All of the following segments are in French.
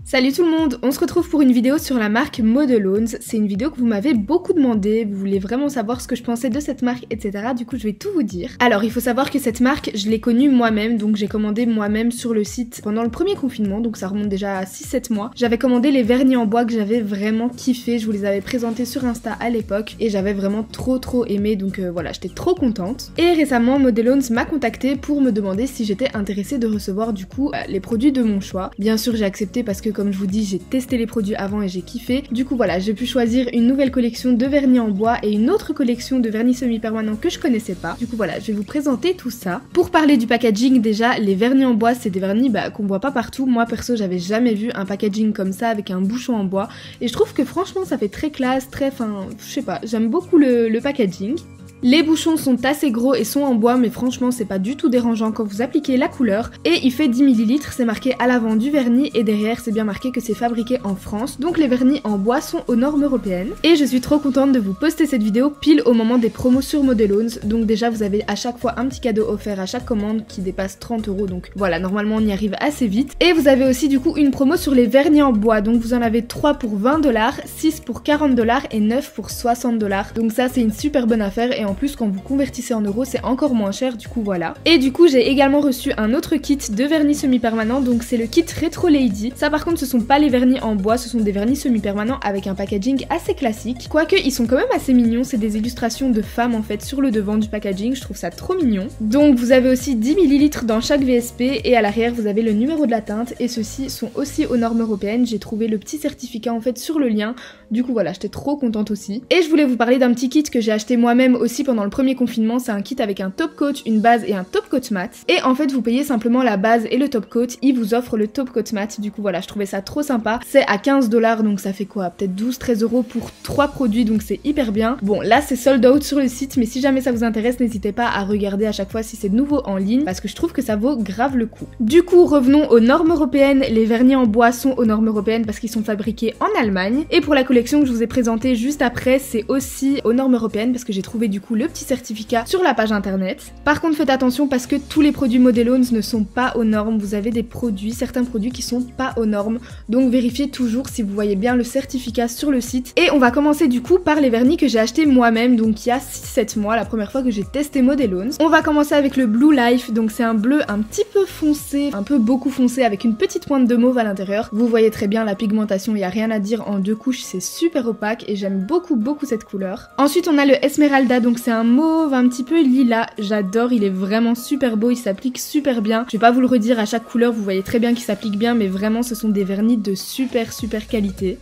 Salut tout le monde, on se retrouve pour une vidéo sur la marque Modelones. C'est une vidéo que vous m'avez beaucoup demandé, vous voulez vraiment savoir ce que je pensais de cette marque, etc. Du coup je vais tout vous dire. Alors il faut savoir que cette marque, je l'ai connue moi-même, donc j'ai commandé moi-même sur le site pendant le premier confinement, donc ça remonte déjà à 6-7 mois. J'avais commandé les vernis en bois que j'avais vraiment kiffé, je vous les avais présentés sur Insta à l'époque et j'avais vraiment trop aimé, donc voilà, j'étais trop contente. Et récemment Modelones m'a contacté pour me demander si j'étais intéressée de recevoir du coup les produits de mon choix. Bien sûr j'ai accepté parce que comme je vous dis, j'ai testé les produits avant et j'ai kiffé. Du coup voilà, j'ai pu choisir une nouvelle collection de vernis en bois et une autre collection de vernis semi-permanent que je connaissais pas. Du coup voilà, je vais vous présenter tout ça. Pour parler du packaging, déjà, les vernis en bois, c'est des vernis qu'on voit pas partout. Moi perso, j'avais jamais vu un packaging comme ça avec un bouchon en bois. Et je trouve que franchement, ça fait très classe, très fin, je sais pas, j'aime beaucoup le packaging. Les bouchons sont assez gros et sont en bois, mais franchement c'est pas du tout dérangeant quand vous appliquez la couleur. Et il fait 10 ml, c'est marqué à l'avant du vernis et derrière c'est bien marqué que c'est fabriqué en France. Donc les vernis en bois sont aux normes européennes. Et je suis trop contente de vous poster cette vidéo pile au moment des promos sur Modelones. Donc déjà vous avez à chaque fois un petit cadeau offert à chaque commande qui dépasse 30 €. Donc voilà, normalement on y arrive assez vite. Et vous avez aussi du coup une promo sur les vernis en bois. Donc vous en avez 3 pour 20 $, 6 pour 40 $ et 9 pour 60 $. Donc ça c'est une super bonne affaire et en plus quand vous convertissez en euros c'est encore moins cher, du coup voilà. Et du coup j'ai également reçu un autre kit de vernis semi-permanent, donc c'est le kit Retro Lady. Ça par contre ce sont pas les vernis en bois, ce sont des vernis semi-permanents avec un packaging assez classique. Quoique ils sont quand même assez mignons, c'est des illustrations de femmes en fait sur le devant du packaging, je trouve ça trop mignon. Donc vous avez aussi 10 ml dans chaque VSP et à l'arrière vous avez le numéro de la teinte et ceux-ci sont aussi aux normes européennes. J'ai trouvé le petit certificat en fait sur le lien, du coup voilà, j'étais trop contente aussi. Et je voulais vous parler d'un petit kit que j'ai acheté moi-même aussi pendant le premier confinement. C'est un kit avec un top coat, une base et un top coat mat. Et en fait vous payez simplement la base et le top coat, ils vous offrent le top coat mat. Du coup voilà, je trouvais ça trop sympa. C'est à 15 $, donc ça fait quoi, peut-être 12-13 € pour 3 produits, donc c'est hyper bien. Bon là c'est sold out sur le site, mais si jamais ça vous intéresse, n'hésitez pas à regarder à chaque fois si c'est nouveau en ligne, parce que je trouve que ça vaut grave le coup. Du coup revenons aux normes européennes. Les vernis en bois sont aux normes européennes parce qu'ils sont fabriqués en Allemagne. Et pour la collection que je vous ai présentée juste après, c'est aussi aux normes européennes parce que j'ai trouvé du coup le petit certificat sur la page internet. Par contre faites attention parce que tous les produits Modelones ne sont pas aux normes. Vous avez des produits, certains produits qui sont pas aux normes, donc vérifiez toujours si vous voyez bien le certificat sur le site. Et on va commencer du coup par les vernis que j'ai acheté moi-même, donc il y a 6-7 mois, la première fois que j'ai testé Modelones. On va commencer avec le Blue Life, donc c'est un bleu un petit peu foncé, un peu beaucoup foncé avec une petite pointe de mauve à l'intérieur. Vous voyez très bien la pigmentation, il n'y a rien à dire, en 2 couches c'est super opaque et j'aime beaucoup cette couleur. Ensuite on a le Esmeralda, donc c'est un mauve un petit peu lilas, j'adore, il est vraiment super beau, il s'applique super bien. Je vais pas vous le redire à chaque couleur, vous voyez très bien qu'il s'applique bien, mais vraiment ce sont des vernis de super qualité.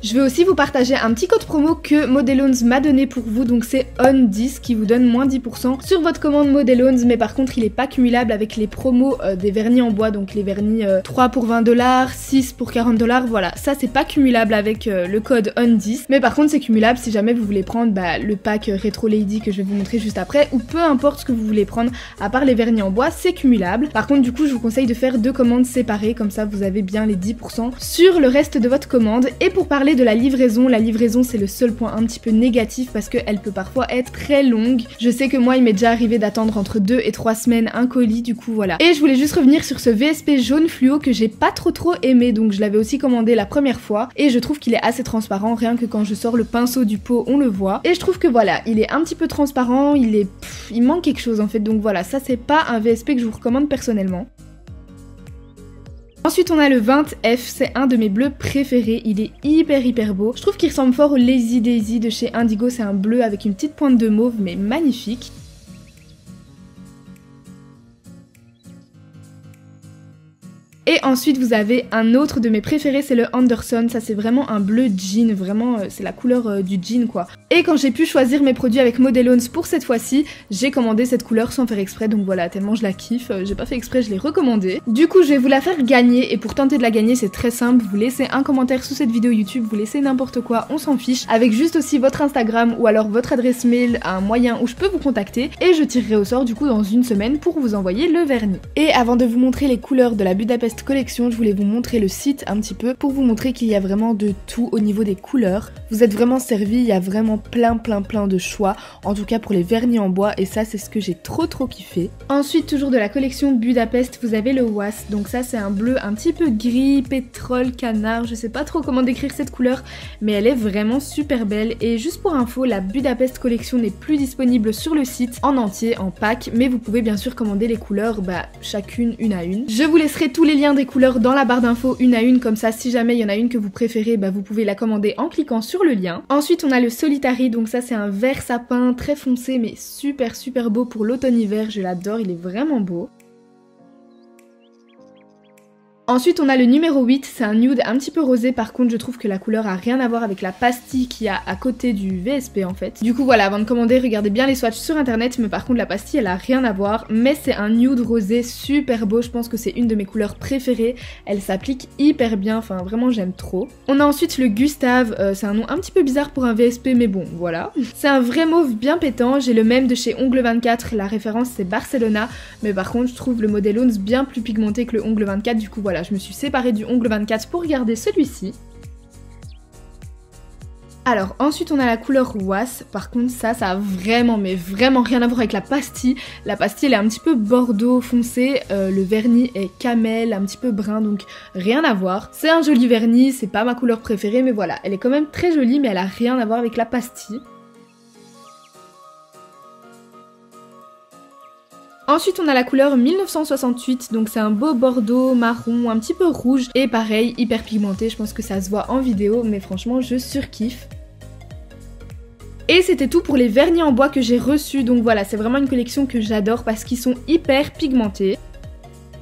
Je vais aussi vous partager un petit code promo que Modelones m'a donné pour vous, donc c'est ON10 qui vous donne moins 10% sur votre commande Modelones, mais par contre il est pas cumulable avec les promos des vernis en bois, donc les vernis 3 pour 20 $, 6 pour 40 $, voilà, ça c'est pas cumulable avec le code ON10, mais par contre c'est cumulable si jamais vous voulez prendre le pack Retro Lady que je vais vous montrer juste après, ou peu importe ce que vous voulez prendre, à part les vernis en bois, c'est cumulable. Par contre du coup je vous conseille de faire 2 commandes séparées, comme ça vous avez bien les 10% sur le reste de votre commande. Et pour parler de la livraison c'est le seul point un petit peu négatif parce qu'elle peut parfois être très longue. Je sais que moi il m'est déjà arrivé d'attendre entre 2 et 3 semaines un colis, du coup voilà. Et je voulais juste revenir sur ce VSP jaune fluo que j'ai pas trop aimé, donc je l'avais aussi commandé la première fois et je trouve qu'il est assez transparent, rien que quand je sors le pinceau du pot on le voit. Et je trouve que voilà, il est un petit peu transparent, il manque quelque chose en fait, donc voilà, ça c'est pas un VSP que je vous recommande personnellement. Ensuite on a le 20F, c'est un de mes bleus préférés, il est hyper beau. Je trouve qu'il ressemble fort au Lazy Daisy de chez Indigo, c'est un bleu avec une petite pointe de mauve mais magnifique. Et ensuite vous avez un autre de mes préférés, c'est le Anderson, ça c'est vraiment un bleu jean, vraiment c'est la couleur du jean quoi. Et quand j'ai pu choisir mes produits avec Modelones pour cette fois-ci, j'ai commandé cette couleur sans faire exprès, donc voilà, tellement je la kiffe, j'ai pas fait exprès, je l'ai recommandée. Du coup je vais vous la faire gagner, et pour tenter de la gagner c'est très simple, vous laissez un commentaire sous cette vidéo YouTube, vous laissez n'importe quoi, on s'en fiche, avec juste aussi votre Instagram ou alors votre adresse mail, un moyen où je peux vous contacter, et je tirerai au sort du coup dans une semaine pour vous envoyer le vernis. Et avant de vous montrer les couleurs de la Budapest cette collection, je voulais vous montrer le site un petit peu pour vous montrer qu'il y a vraiment de tout au niveau des couleurs. Vous êtes vraiment servis, il y a vraiment plein de choix, en tout cas pour les vernis en bois, et ça c'est ce que j'ai trop kiffé. Ensuite, toujours de la collection Budapest, vous avez le Was, donc ça c'est un bleu un petit peu gris, pétrole, canard, je sais pas trop comment décrire cette couleur, mais elle est vraiment super belle. Et juste pour info, la Budapest collection n'est plus disponible sur le site en entier, en pack, mais vous pouvez bien sûr commander les couleurs chacune une à une. Je vous laisserai tous les liens des couleurs dans la barre d'infos une à une, comme ça si jamais il y en a une que vous préférez, vous pouvez la commander en cliquant sur le lien. Ensuite on a le Solitary, donc ça c'est un vert sapin très foncé mais super beau pour l'automne-hiver, je l'adore, il est vraiment beau. Ensuite on a le numéro 8, c'est un nude un petit peu rosé, par contre je trouve que la couleur a rien à voir avec la pastille qu'il y a à côté du VSP en fait. Du coup voilà, avant de commander, regardez bien les swatchs sur internet, mais par contre la pastille elle a rien à voir, mais c'est un nude rosé super beau, je pense que c'est une de mes couleurs préférées, elle s'applique hyper bien, enfin vraiment j'aime trop. On a ensuite le Gustave, c'est un nom un petit peu bizarre pour un VSP mais bon voilà. C'est un vrai mauve bien pétant, j'ai le même de chez Ongle 24, la référence c'est Barcelona, mais par contre je trouve le modèle Ons bien plus pigmenté que le Ongle 24, du coup voilà, je me suis séparée du Ongle 24 pour garder celui-ci. Alors ensuite on a la couleur Was, par contre ça a vraiment rien à voir avec la pastille. La pastille elle est un petit peu bordeaux foncé, le vernis est camel, un petit peu brun, donc rien à voir. C'est un joli vernis, c'est pas ma couleur préférée mais voilà, elle est quand même très jolie mais elle a rien à voir avec la pastille. Ensuite on a la couleur 1968, donc c'est un beau bordeaux, marron, un petit peu rouge, et pareil, hyper pigmenté, je pense que ça se voit en vidéo, mais franchement je surkiffe. Et c'était tout pour les vernis en bois que j'ai reçus, donc voilà, c'est vraiment une collection que j'adore parce qu'ils sont hyper pigmentés.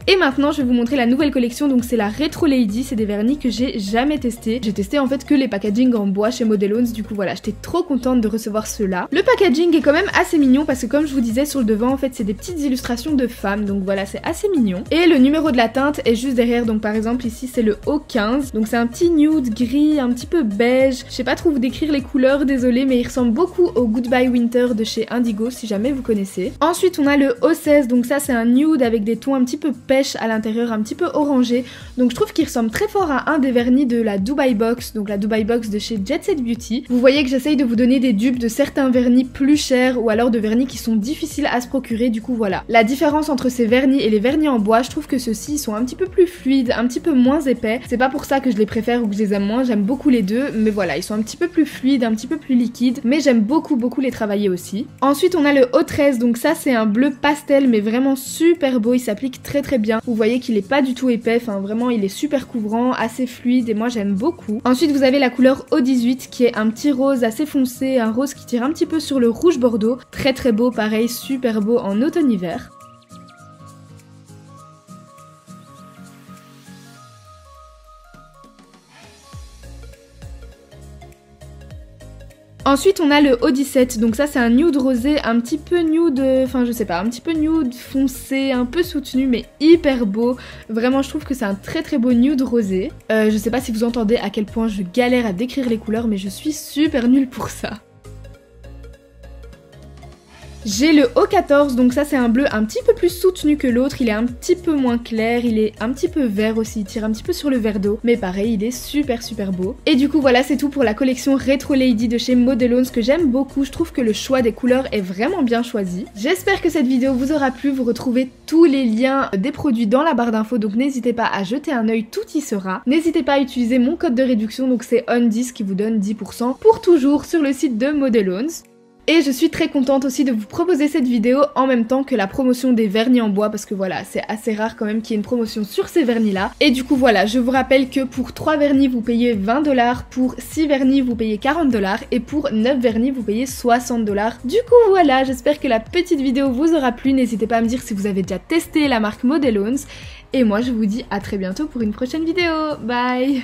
Et maintenant je vais vous montrer la nouvelle collection, donc c'est la Retro Lady, c'est des vernis que j'ai jamais testé. J'ai testé en fait que les packaging en bois chez Model Ons, du coup voilà, j'étais trop contente de recevoir ceux-là. Le packaging est quand même assez mignon parce que comme je vous disais sur le devant en fait c'est des petites illustrations de femmes, donc voilà c'est assez mignon. Et le numéro de la teinte est juste derrière, donc par exemple ici c'est le O15, donc c'est un petit nude gris, un petit peu beige, je sais pas trop vous décrire les couleurs, désolé, mais il ressemble beaucoup au Goodbye Winter de chez Indigo si jamais vous connaissez. Ensuite on a le O16, donc ça c'est un nude avec des tons un petit peu pêche à l'intérieur, un petit peu orangé, donc je trouve qu'il ressemble très fort à un des vernis de la Dubai Box, donc la Dubai Box de chez Jet Set Beauty. Vous voyez que j'essaye de vous donner des dupes de certains vernis plus chers ou alors de vernis qui sont difficiles à se procurer, du coup voilà. La différence entre ces vernis et les vernis en bois, je trouve que ceux-ci sont un petit peu plus fluides, un petit peu moins épais, c'est pas pour ça que je les préfère ou que je les aime moins, j'aime beaucoup les deux, mais voilà, ils sont un petit peu plus fluides, un petit peu plus liquides, mais j'aime beaucoup les travailler aussi. Ensuite on a le O13, donc ça c'est un bleu pastel mais vraiment super beau, il s'applique très bien. Vous voyez qu'il est pas du tout épais, enfin vraiment il est super couvrant, assez fluide et moi j'aime beaucoup. Ensuite vous avez la couleur O18 qui est un petit rose assez foncé, un rose qui tire un petit peu sur le rouge bordeaux, très beau, pareil super beau en automne-hiver. Ensuite on a le O17, donc ça c'est un nude rosé, un petit peu nude, enfin je sais pas, un petit peu nude foncé, un peu soutenu mais hyper beau. Vraiment je trouve que c'est un très beau nude rosé. Je sais pas si vous entendez à quel point je galère à décrire les couleurs mais je suis super nulle pour ça. J'ai le O14, donc ça c'est un bleu un petit peu plus soutenu que l'autre, il est un petit peu moins clair, il est un petit peu vert aussi, il tire un petit peu sur le vert d'eau, mais pareil il est super beau. Et du coup voilà c'est tout pour la collection Retro Lady de chez Model Ons que j'aime beaucoup, je trouve que le choix des couleurs est vraiment bien choisi. J'espère que cette vidéo vous aura plu, vous retrouvez tous les liens des produits dans la barre d'infos, donc n'hésitez pas à jeter un œil, tout y sera. N'hésitez pas à utiliser mon code de réduction, donc c'est ON10 qui vous donne 10% pour toujours sur le site de Model Ons. Et je suis très contente aussi de vous proposer cette vidéo en même temps que la promotion des vernis en bois parce que voilà, c'est assez rare quand même qu'il y ait une promotion sur ces vernis là. Et du coup voilà, je vous rappelle que pour 3 vernis vous payez 20 $, pour 6 vernis vous payez 40 $ et pour 9 vernis vous payez 60 $. Du coup voilà, j'espère que la petite vidéo vous aura plu, n'hésitez pas à me dire si vous avez déjà testé la marque Model Ons. Et moi je vous dis à très bientôt pour une prochaine vidéo, bye!